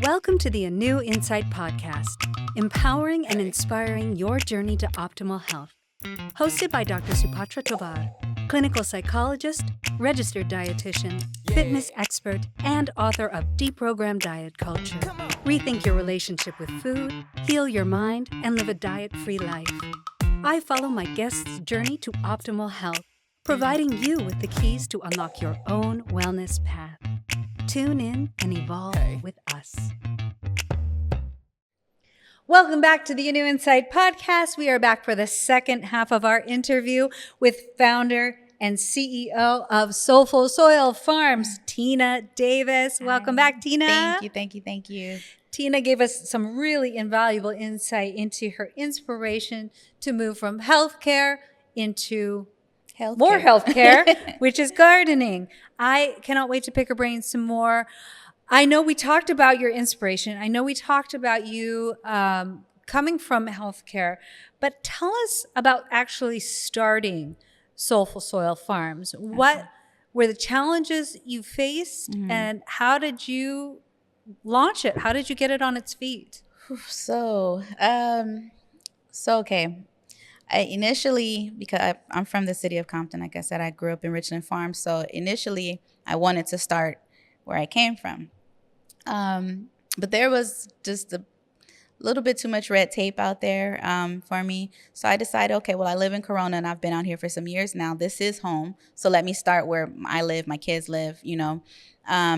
Welcome to the ANEW Insight Podcast, empowering and inspiring your journey to optimal health. Hosted by Dr. Supatra Tovar, clinical psychologist, registered dietitian, fitness expert, and author of Deprogram Diet Culture. Rethink your relationship with food, heal your mind, and live a diet-free life. I follow my guests' journey to optimal health, providing you with the keys to unlock your own wellness path. Tune in and evolve with us. Welcome back to the ANEW Insight Podcast. We are back for the second half of our interview with founder and CEO of Soulful Soil Farms, Tina Davis. Welcome back, Tina. Thank you. Tina gave us some really invaluable insight into her inspiration to move from healthcare into more healthcare, which is gardening. I cannot wait to pick her brain some more. I know we talked about your inspiration. I know we talked about you coming from healthcare, but tell us about actually starting Soulful Soil Farms. What were the challenges you faced, and how did you launch it? How did you get it on its feet? Okay. Initially, because I'm from the city of Compton, like I said, I grew up in Richland Farm. So initially, I wanted to start where I came from. But there was just a little bit too much red tape out there for me. So I decided, okay, well, I live in Corona and I've been out here for some years now. This is home. So let me start where I live, my kids live, you know.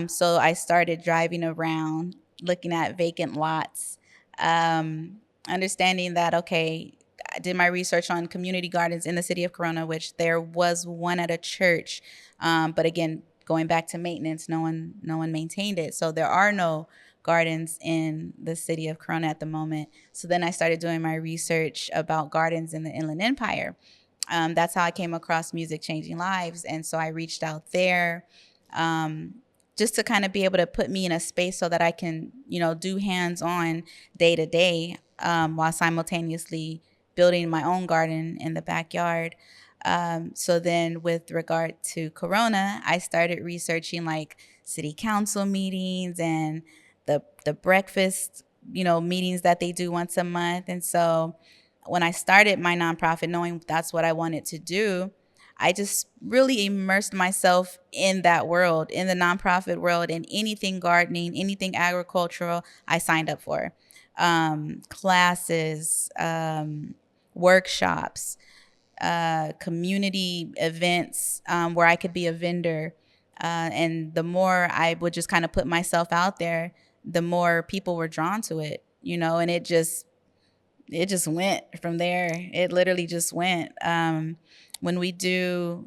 So I started driving around, looking at vacant lots, understanding that, okay, I did my research on community gardens in the city of Corona, which there was one at a church. But again, going back to maintenance, no one maintained it. So there are no gardens in the city of Corona at the moment. So then I started doing my research about gardens in the Inland Empire. That's how I came across Music Changing Lives. And so I reached out there just to kind of be able to put me in a space so that I can, you know, do hands-on day to day while simultaneously building my own garden in the backyard. So then with regard to Corona, I started researching like city council meetings and the breakfast, you know, meetings that they do once a month. And so when I started my nonprofit, knowing that's what I wanted to do, I just really immersed myself in that world, in the nonprofit world, and anything gardening, anything agricultural, I signed up for. Classes, workshops, community events where I could be a vendor. And the more I would just kind of put myself out there, the more people were drawn to it, you know, and it just went from there. It literally just went. When we do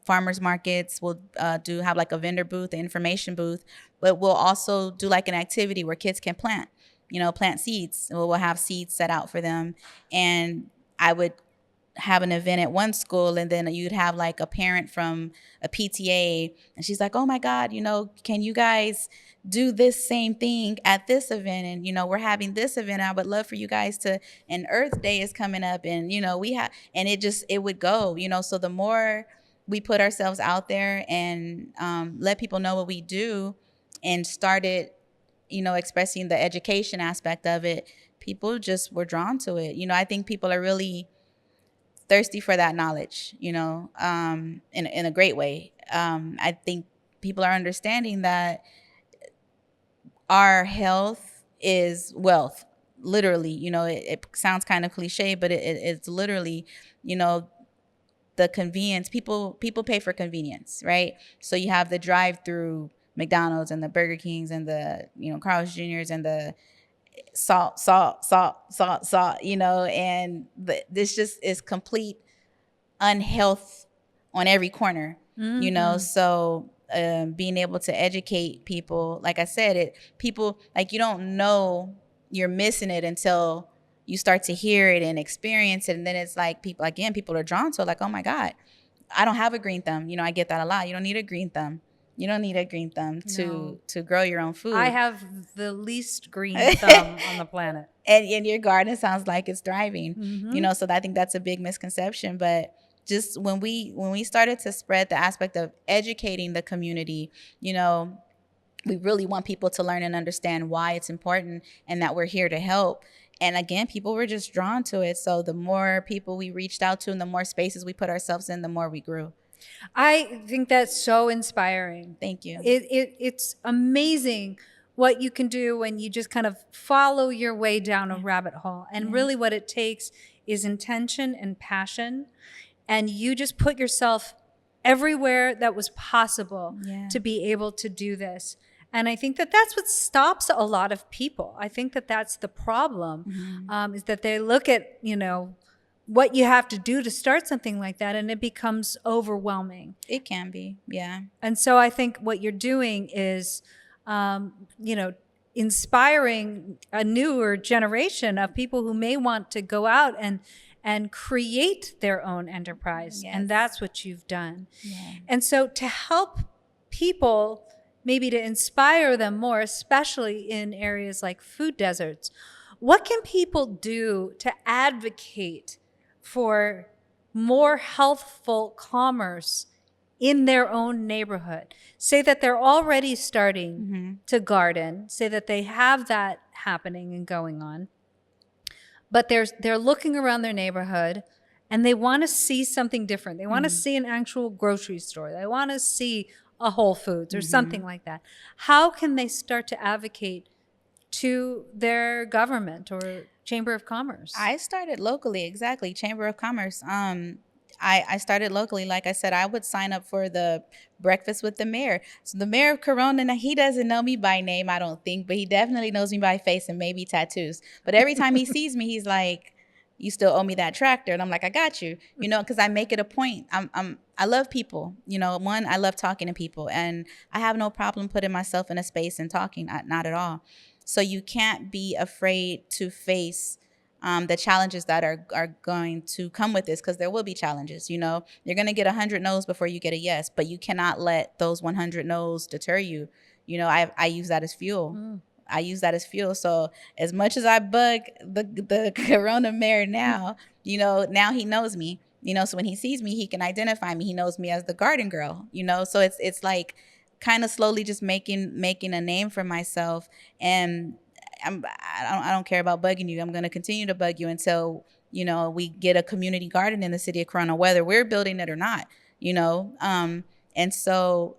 farmers markets, we'll have like a vendor booth, an information booth, but we'll also do like an activity where kids can plant seeds. We'll have seeds set out for them. And I would have an event at one school, and then you'd have like a parent from a PTA, and she's like, oh my God, you know, can you guys do this same thing at this event? And, you know, we're having this event. I would love for you guys to, and Earth Day is coming up, and, you know, and it would go, you know. So the more we put ourselves out there and let people know what we do, and started, you know, expressing the education aspect of it, people just were drawn to it. You know, I think people are really thirsty for that knowledge, you know, in a great way. I think people are understanding that our health is wealth, literally. You know, it sounds kind of cliche, but it's literally, you know, the convenience. People pay for convenience, right? So you have the drive-through McDonald's and the Burger Kings and the, you know, Carl's Jr.'s and the salt, you know, and this just is complete unhealth on every corner, you know. So being able to educate people, like I said, people, like, you don't know you're missing it until you start to hear it and experience it. And then it's like people are drawn to it, like, oh my God, I don't have a green thumb. You know, I get that a lot. You don't need a green thumb. You don't need a green thumb to grow your own food. I have the least green thumb on the planet. And your garden sounds like it's thriving, you know, so I think that's a big misconception. But just when we started to spread the aspect of educating the community, you know, we really want people to learn and understand why it's important and that we're here to help. And again, people were just drawn to it. So the more people we reached out to and the more spaces we put ourselves in, the more we grew. I think that's so inspiring. Thank you. It's amazing what you can do when you just kind of follow your way down a rabbit hole. And really what it takes is intention and passion. And you just put yourself everywhere that was possible to be able to do this. And I think that that's what stops a lot of people. I think that that's the problem, is that they look at, what you have to do to start something like that, and it becomes overwhelming. It can be, yeah. And so I think what you're doing is, inspiring a newer generation of people who may want to go out and create their own enterprise. Yes. And that's what you've done. Yeah. And so to help people, maybe to inspire them more, especially in areas like food deserts, what can people do to advocate for more healthful commerce in their own neighborhood? Say that they're already starting to garden, say that they have that happening and going on, but they're looking around their neighborhood and they want to see something different. They want to see an actual grocery store. They want to see a Whole Foods or something like that. How can they start to advocate to their government or Chamber of Commerce? I started locally, exactly. Chamber of Commerce. I started locally. Like I said, I would sign up for the breakfast with the mayor. So the mayor of Corona, now he doesn't know me by name, I don't think, but he definitely knows me by face and maybe tattoos. But every time he sees me, he's like, "You still owe me that tractor." And I'm like, "I got you," because I make it a point. I love people. One, I love talking to people, and I have no problem putting myself in a space and talking, not at all. So you can't be afraid to face the challenges that are going to come with this, because there will be challenges. You're going to get 100 no's before you get a yes, but you cannot let those 100 no's deter you. I use that as fuel. I use that as fuel. So as much as I bug the Corona mayor now, now he knows me. So when he sees me, he can identify me. He knows me as the garden girl. So it's like kind of slowly just making a name for myself. And I don't care about bugging you. I'm going to continue to bug you until, we get a community garden in the city of Corona, whether we're building it or not, and so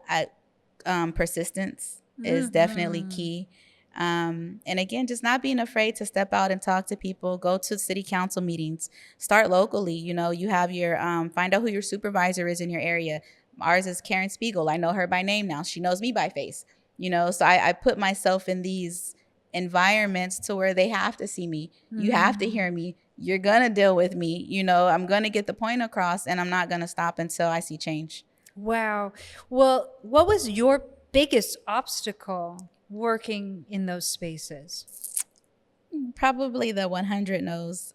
persistence is definitely key. And again, just not being afraid to step out and talk to people, go to city council meetings, start locally. You have your, find out who your supervisor is in your area. Ours is Karen Spiegel. I know her by name now. She knows me by face, so I put myself in these environments to where they have to see me. You have to hear me. You're going to deal with me. I'm going to get the point across, and I'm not going to stop until I see change. Wow. Well, what was your biggest obstacle working in those spaces? Probably the 100 no's.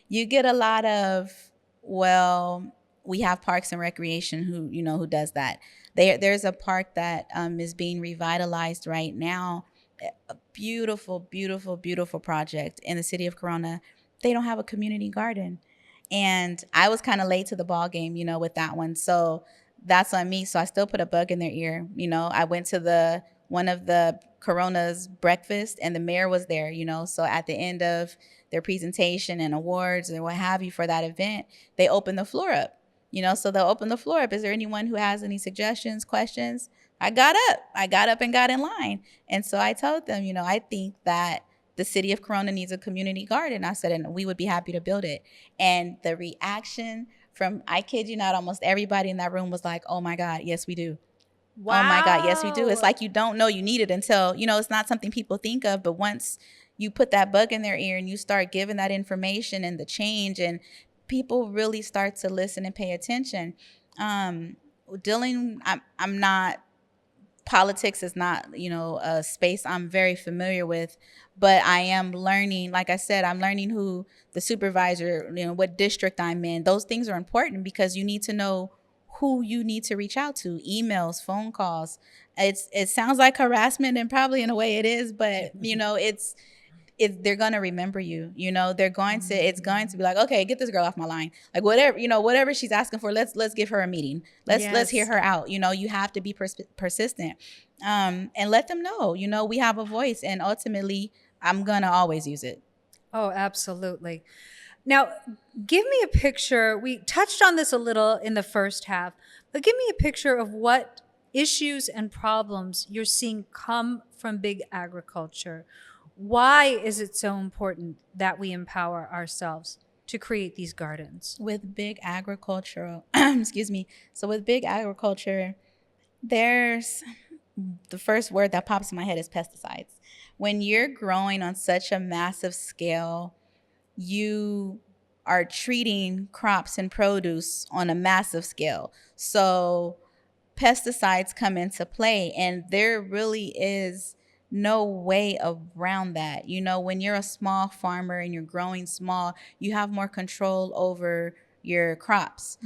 You get a lot of, we have Parks and Recreation who does that. There's a park that is being revitalized right now. A beautiful, beautiful, beautiful project in the city of Corona. They don't have a community garden. And I was kind of late to the ball game, with that one. So that's on me. So I still put a bug in their ear. I went to one of the Corona's breakfast, and the mayor was there, So at the end of their presentation and awards or what have you for that event, they opened the floor up. So they'll open the floor up. Is there anyone who has any suggestions, questions? I got up and got in line. And so I told them, I think that the city of Corona needs a community garden. I said, and we would be happy to build it. And the reaction from, I kid you not, almost everybody in that room was like, "Oh my God, yes, we do." Wow. "Oh my God, yes, we do." It's like you don't know you need it until, it's not something people think of. But once you put that bug in their ear and you start giving that information and the change, and people really start to listen and pay attention. I'm not, politics is not, a space I'm very familiar with, but I am learning, like I said, I'm learning who the supervisor, what district I'm in. Those things are important because you need to know who you need to reach out to, emails, phone calls. It sounds like harassment, and probably in a way it is, but they're going to remember you. They're going to, it's going to be like, okay, get this girl off my line. Like whatever, whatever she's asking for, let's give her a meeting. Let's hear her out. You have to be persistent, and let them know, we have a voice, and ultimately I'm going to always use it. Oh, absolutely. Now, give me a picture. We touched on this a little in the first half, but give me a picture of what issues and problems you're seeing come from big agriculture. Why is it so important that we empower ourselves to create these gardens? With big agricultural, excuse me. So with big agriculture, there's the first word that pops in my head is pesticides. When you're growing on such a massive scale, you are treating crops and produce on a massive scale. So pesticides come into play, and there really is no way around that. When you're a small farmer and you're growing small, you have more control over your crops.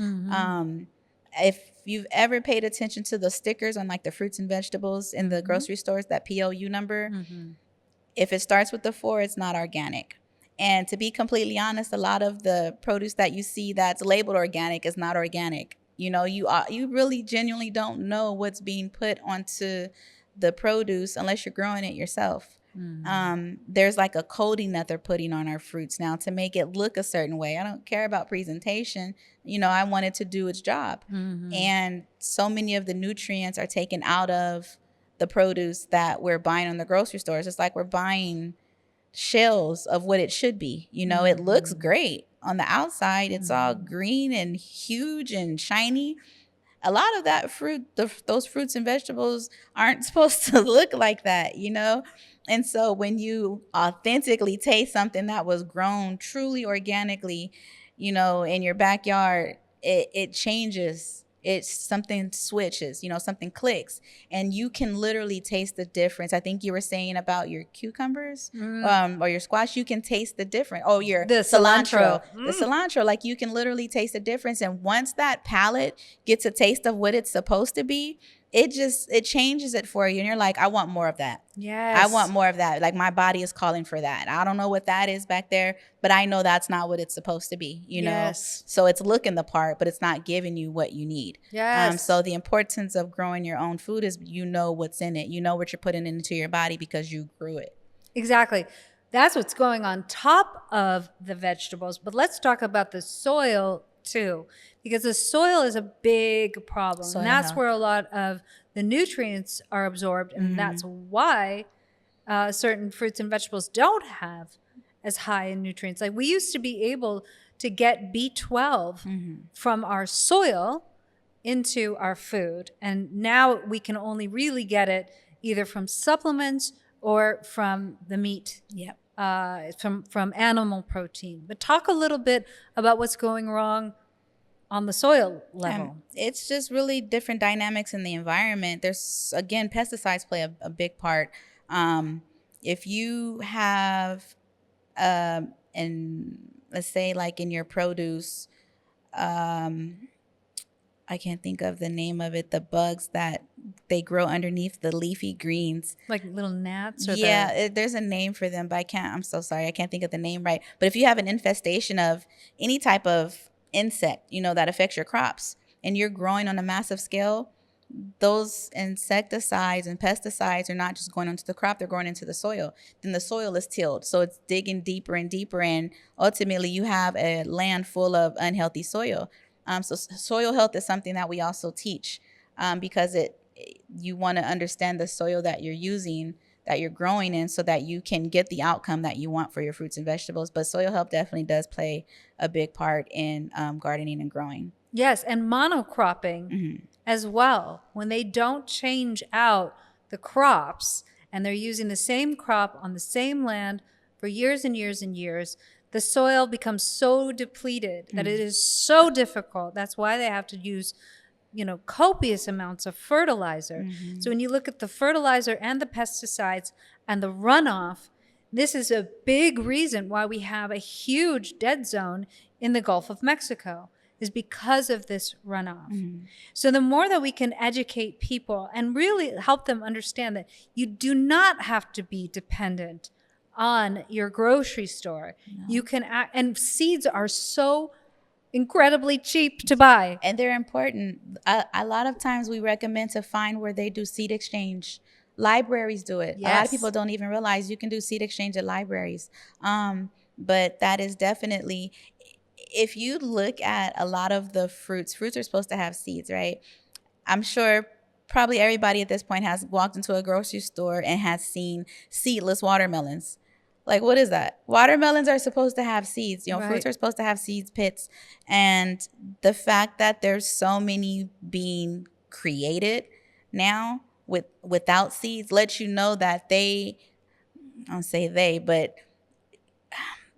If you've ever paid attention to the stickers on like the fruits and vegetables in the grocery stores, that POU number, if it starts with the 4, it's not organic. And to be completely honest, a lot of the produce that you see that's labeled organic is not organic. You really genuinely don't know what's being put onto the produce unless you're growing it yourself. There's like a coating that they're putting on our fruits now to make it look a certain way. I don't care about presentation. I want it to do its job. And so many of the nutrients are taken out of the produce that we're buying on the grocery stores. It's like we're buying shells of what it should be. It looks great on the outside. It's all green and huge and shiny. A lot of that fruit, those fruits and vegetables aren't supposed to look like that, And so when you authentically taste something that was grown truly organically, in your backyard, it changes. It's something switches, something clicks, and you can literally taste the difference. I think you were saying about your cucumbers or your squash, you can taste the difference. Oh, the cilantro. The cilantro, like you can literally taste the difference. And once that palate gets a taste of what it's supposed to be, it changes it for you. And you're like, I want more of that. Yes. I want more of that. Like my body is calling for that. I don't know what that is back there, but I know that's not what it's supposed to be, Yes. So it's looking the part, but it's not giving you what you need. Yes. So the importance of growing your own food is what's in it. You know what you're putting into your body because you grew it. Exactly. That's what's going on top of the vegetables. But let's talk about the soil too, because the soil is a big problem. And that's where a lot of the nutrients are absorbed. And that's why certain fruits and vegetables don't have as high in nutrients. Like we used to be able to get B12 from our soil into our food. And now we can only really get it either from supplements or from the meat. Yep. From animal protein. But talk a little bit about what's going wrong on the soil level. It's just really different dynamics in the environment. There's, again, pesticides play a big part. If you have, and let's say like in your produce, I can't think of the name of it, the bugs that they grow underneath the leafy greens. Like little gnats? Or there's a name for them, but I'm so sorry, I can't think of the name right. But if you have an infestation of any type of insect, that affects your crops, and you're growing on a massive scale, those insecticides and pesticides are not just going onto the crop, they're going into the soil. Then the soil is tilled. So it's digging deeper and deeper, and ultimately you have a land full of unhealthy soil. So soil health is something that we also teach because you want to understand the soil that you're using, that you're growing in, so that you can get the outcome that you want for your fruits and vegetables. But soil health definitely does play a big part in gardening and growing. Yes, and monocropping as well. When they don't change out the crops and they're using the same crop on the same land for years and years and years, the soil becomes so depleted that it is so difficult. That's why they have to use, copious amounts of fertilizer. So when you look at the fertilizer and the pesticides and the runoff, this is a big reason why we have a huge dead zone in the Gulf of Mexico, is because of this runoff. So the more that we can educate people and really help them understand that you do not have to be dependent on your grocery store. No. You can, and seeds are so incredibly cheap to buy. And they're important. A lot of times we recommend to find where they do seed exchange. Libraries do it. Yes. A lot of people don't even realize you can do seed exchange at libraries. But that is definitely, if you look at a lot of the fruits are supposed to have seeds, right? I'm sure probably everybody at this point has walked into a grocery store and has seen seedless watermelons. Like, what is that? Watermelons are supposed to have seeds. You know, right. Fruits are supposed to have seeds, pits. And the fact that there's so many being created now without seeds lets you know that I don't say they, but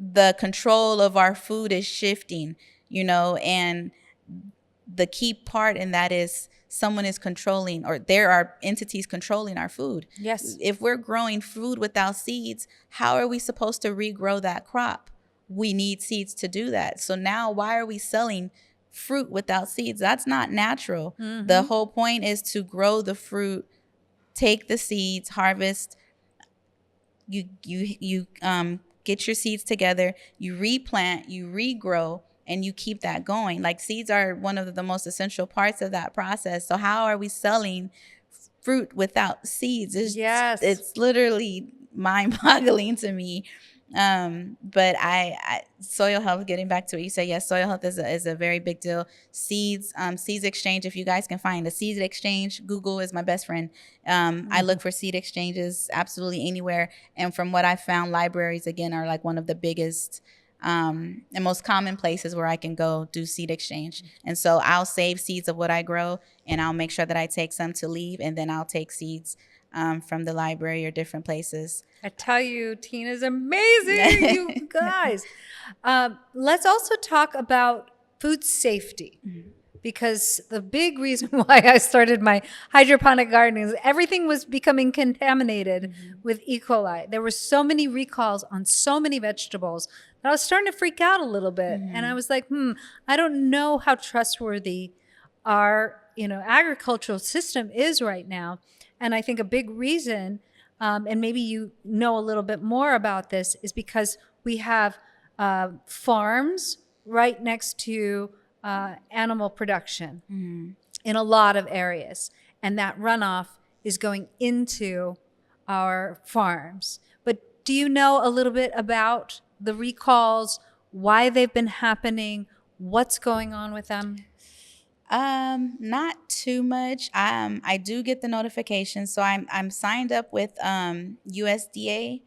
the control of our food is shifting, you know, and the key part in that is someone is controlling, or there are entities controlling our food. Yes. If we're growing food without seeds, how are we supposed to regrow that crop? We need seeds to do that. So now why are we selling fruit without seeds? That's not natural. Mm-hmm. The whole point is to grow the fruit, take the seeds, harvest. You get your seeds together, you replant, you regrow, and you keep that going. Like, seeds are one of the most essential parts of that process. So how are we selling fruit without seeds? It's literally mind-boggling to me. But soil health, getting back to what you said, yes, soil health is a very big deal. Seeds exchange, if you guys can find a seed exchange, Google is my best friend. I look for seed exchanges absolutely anywhere. And from what I found, libraries, again, are like one of the biggest and most common places where I can go do seed exchange. And so I'll save seeds of what I grow, and I'll make sure that I take some to leave, and then I'll take seeds from the library or different places. I tell you, Tina's amazing, you guys. Let's also talk about food safety, because the big reason why I started my hydroponic gardening is everything was becoming contaminated with E. coli. There were so many recalls on so many vegetables that I was starting to freak out a little bit. And I was like, I don't know how trustworthy our, agricultural system is right now. And I think a big reason, and maybe you know a little bit more about this, is because we have farms right next to animal production in a lot of areas. And that runoff is going into our farms. But do you know a little bit about the recalls, why they've been happening, what's going on with them? Not too much. I do get the notifications. So I'm signed up with USDA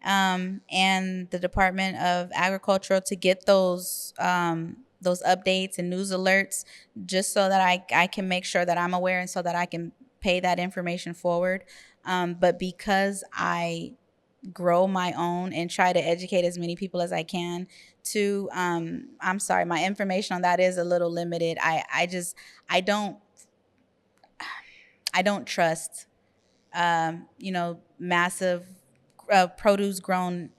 and the Department of Agriculture to get those updates and news alerts, just so that I can make sure that I'm aware, and so that I can pay that information forward. But because I grow my own and try to educate as many people as I can to, I'm sorry, my information on that is a little limited. I don't trust, massive produce grown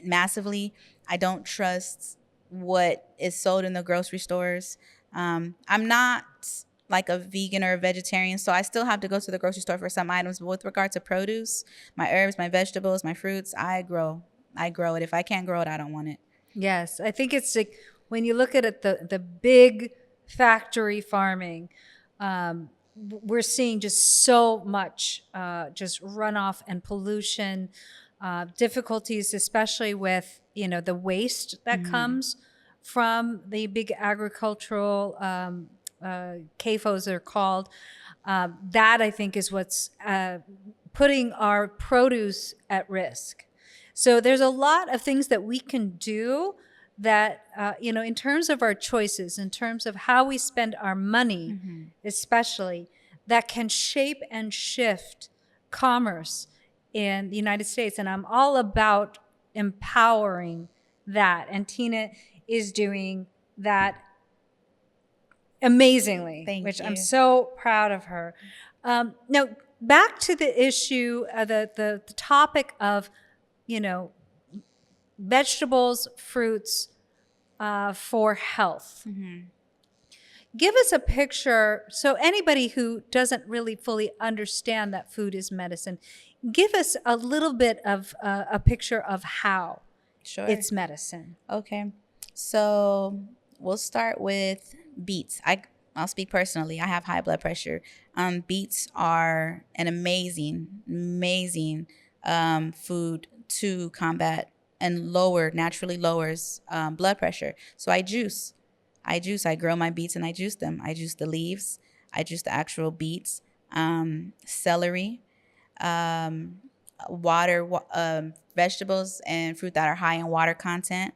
massively. I don't trust what is sold in the grocery stores. I'm not like a vegan or a vegetarian, so I still have to go to the grocery store for some items. But with regard to produce, my herbs, my vegetables, my fruits, I grow it. If I can't grow it, I don't want it. Yes, I think it's like, when you look at it, the big factory farming, we're seeing just so much just runoff and pollution, difficulties, especially with the waste that comes from the big agricultural CAFOs are called. That, I think, is what's putting our produce at risk. So there's a lot of things that we can do that, in terms of our choices, in terms of how we spend our money, especially, that can shape and shift commerce in the United States. And I'm all about empowering that. And Tina is doing that amazingly, which I'm so proud of her. Now, back to the issue, the topic of, vegetables, fruits for health. Give us a picture. So anybody who doesn't really fully understand that food is medicine, give us a little bit of a picture of how it's medicine. Okay. So we'll start with beets. I'll speak personally. I have high blood pressure. Beets are an amazing food to combat and naturally lowers blood pressure. So I juice. I grow my beets and I juice them. I juice the leaves. I juice the actual beets, celery, um, vegetables and fruit that are high in water content.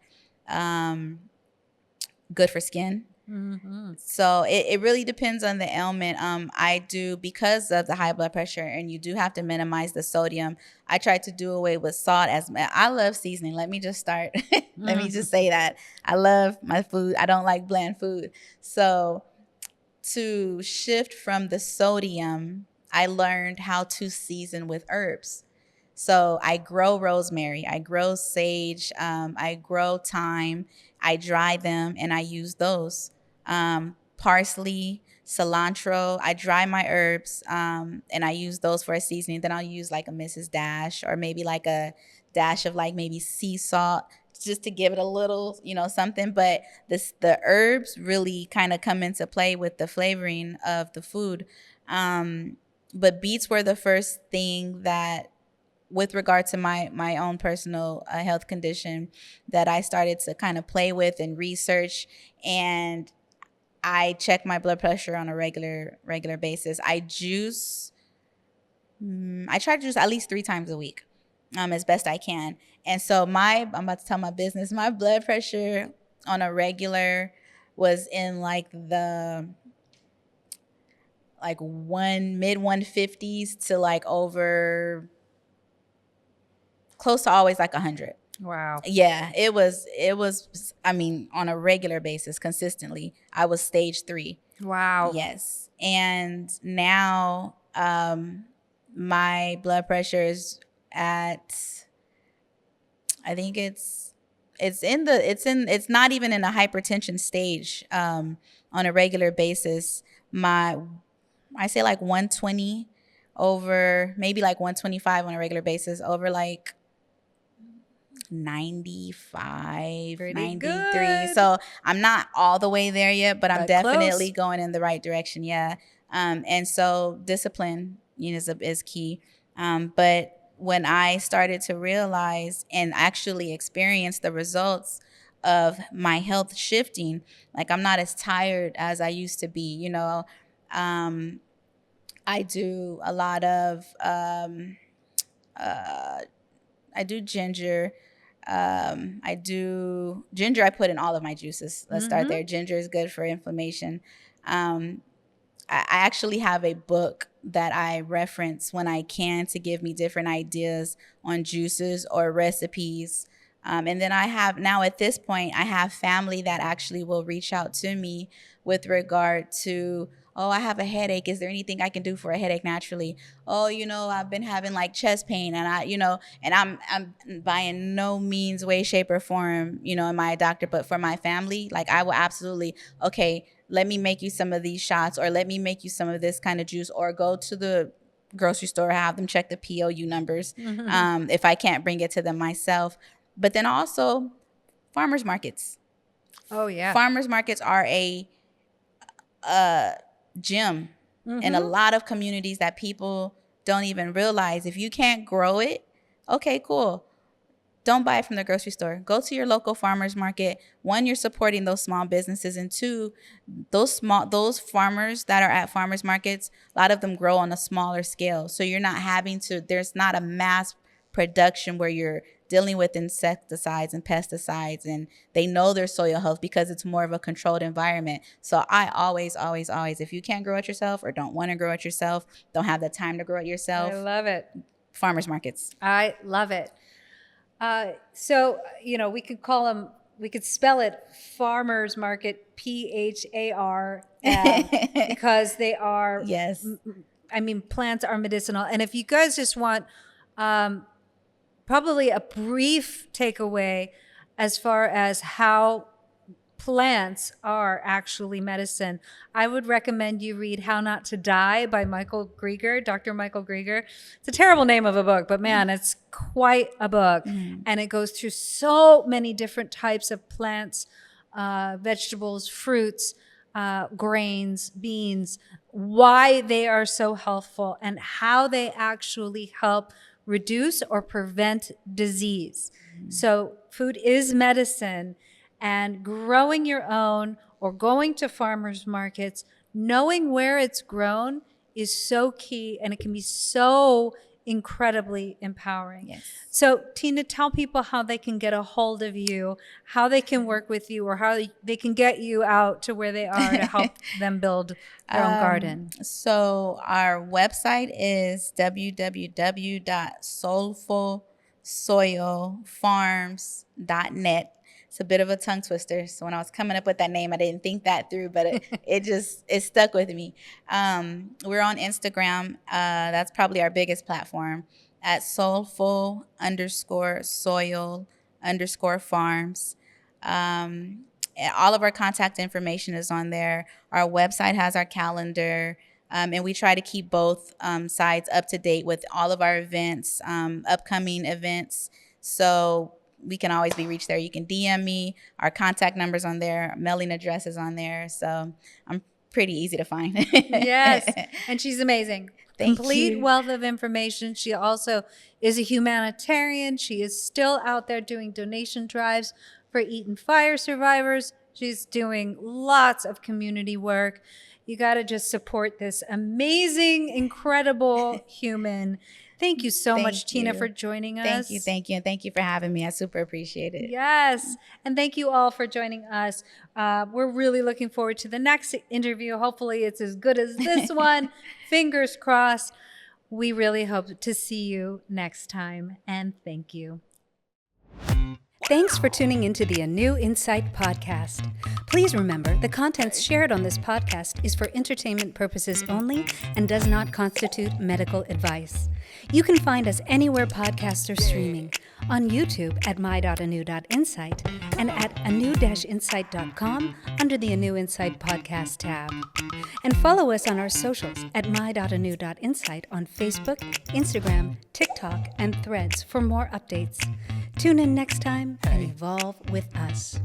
Good for skin. Mm-hmm. So it really depends on the ailment. I do, because of the high blood pressure, and you do have to minimize the sodium. I try to do away with salt. I love seasoning. Let me just start. Let me just say that I love my food. I don't like bland food. So to shift from the sodium, I learned how to season with herbs. So I grow rosemary, I grow sage, I grow thyme, I dry them and I use those. Parsley, cilantro, I dry my herbs and I use those for a seasoning. Then I'll use like a Mrs. Dash or maybe like a dash of like maybe sea salt just to give it a little, something. But the herbs really kind of come into play with the flavoring of the food. But beets were the first thing that, with regard to my own personal health condition, that I started to kind of play with and research. And I check my blood pressure on a regular basis. I try to juice at least 3 times a week, as best I can. And so I'm about to tell my business. My blood pressure on a regular was in like the mid 150s to like over close to always like 100. Wow. Yeah, it was, I mean, on a regular basis, consistently, I was stage 3. Wow. Yes. And now my blood pressure is at, I think it's not even in a hypertension stage on a regular basis. I say like 120 over, maybe like 125 on a regular basis, over like 95, Pretty 93. good. So I'm not all the way there yet, but I'm definitely close. going in the right direction. Yeah. And so discipline, is key. But when I started to realize and actually experience the results of my health shifting, like I'm not as tired as I used to be, I do a lot of, I do ginger. I put in all of my juices. Let's start there. Ginger is good for inflammation. I actually have a book that I reference when I can to give me different ideas on juices or recipes. And then at this point, I have family that actually will reach out to me with regard to, oh, I have a headache. Is there anything I can do for a headache naturally? Oh, I've been having like chest pain and I'm by no means, way, shape or form, am I a doctor, but for my family, like I will absolutely, okay, let me make you some of these shots, or let me make you some of this kind of juice, or go to the grocery store, have them check the POU numbers. If I can't bring it to them myself. But then also farmers markets. Oh yeah. Farmers markets are a gym in a lot of communities that people don't even realize. If you can't grow it, okay, cool. Don't buy it from the grocery store. Go to your local farmers market. 1, you're supporting those small businesses, and 2, those farmers that are at farmers markets, a lot of them grow on a smaller scale. So you're not there's not a mass production where you're dealing with insecticides and pesticides, and they know their soil health because it's more of a controlled environment. So I always, if you can't grow it yourself or don't want to grow it yourself, don't have the time to grow it yourself, I love it. Farmers markets. I love it. So, we could spell it farmers market, PHAR, because they are, yes. Plants are medicinal. And if you guys just want probably a brief takeaway as far as how plants are actually medicine. I would recommend you read How Not to Die by Michael Greger, Dr. Michael Greger. It's a terrible name of a book, but man, it's quite a book. And it goes through so many different types of plants, vegetables, fruits, grains, beans, why they are so healthful and how they actually help reduce or prevent disease. So food is medicine, and growing your own or going to farmers markets, knowing where it's grown is so key, and it can be so incredibly empowering. Yes. So Tina, tell people how they can get a hold of you, how they can work with you, or how they can get you out to where they are to help them build their own garden. So our website is www.soulfulsoilfarms.net. It's a bit of a tongue twister. So when I was coming up with that name, I didn't think that through, but it stuck with me. We're on Instagram. That's probably our biggest platform, at soulful_soil_farms. All of our contact information is on there. Our website has our calendar. And we try to keep both sides up to date with all of our events, upcoming events. So we can always be reached there. You can DM me. Our contact number's on there. Our mailing address is on there. So I'm pretty easy to find. Yes. And she's amazing. Thank Complete you. wealth of information. She also is a humanitarian. She is still out there doing donation drives for Eaton fire survivors. She's doing lots of community work. You got to just support this amazing, incredible human. Thank you so much, Tina, for joining us. Thank you. And thank you for having me. I super appreciate it. Yes. And thank you all for joining us. We're really looking forward to the next interview. Hopefully it's as good as this one. Fingers crossed. We really hope to see you next time. And thank you. Thanks for tuning into the ANEW Insight Podcast. Please remember, the contents shared on this podcast is for entertainment purposes only and does not constitute medical advice. You can find us anywhere podcasts are streaming, on YouTube at my.anew.insight and at anew-insight.com under the ANEW Insight Podcast tab. And follow us on our socials at my.anew.insight on Facebook, Instagram, TikTok, and Threads for more updates. Tune in next time and evolve with us.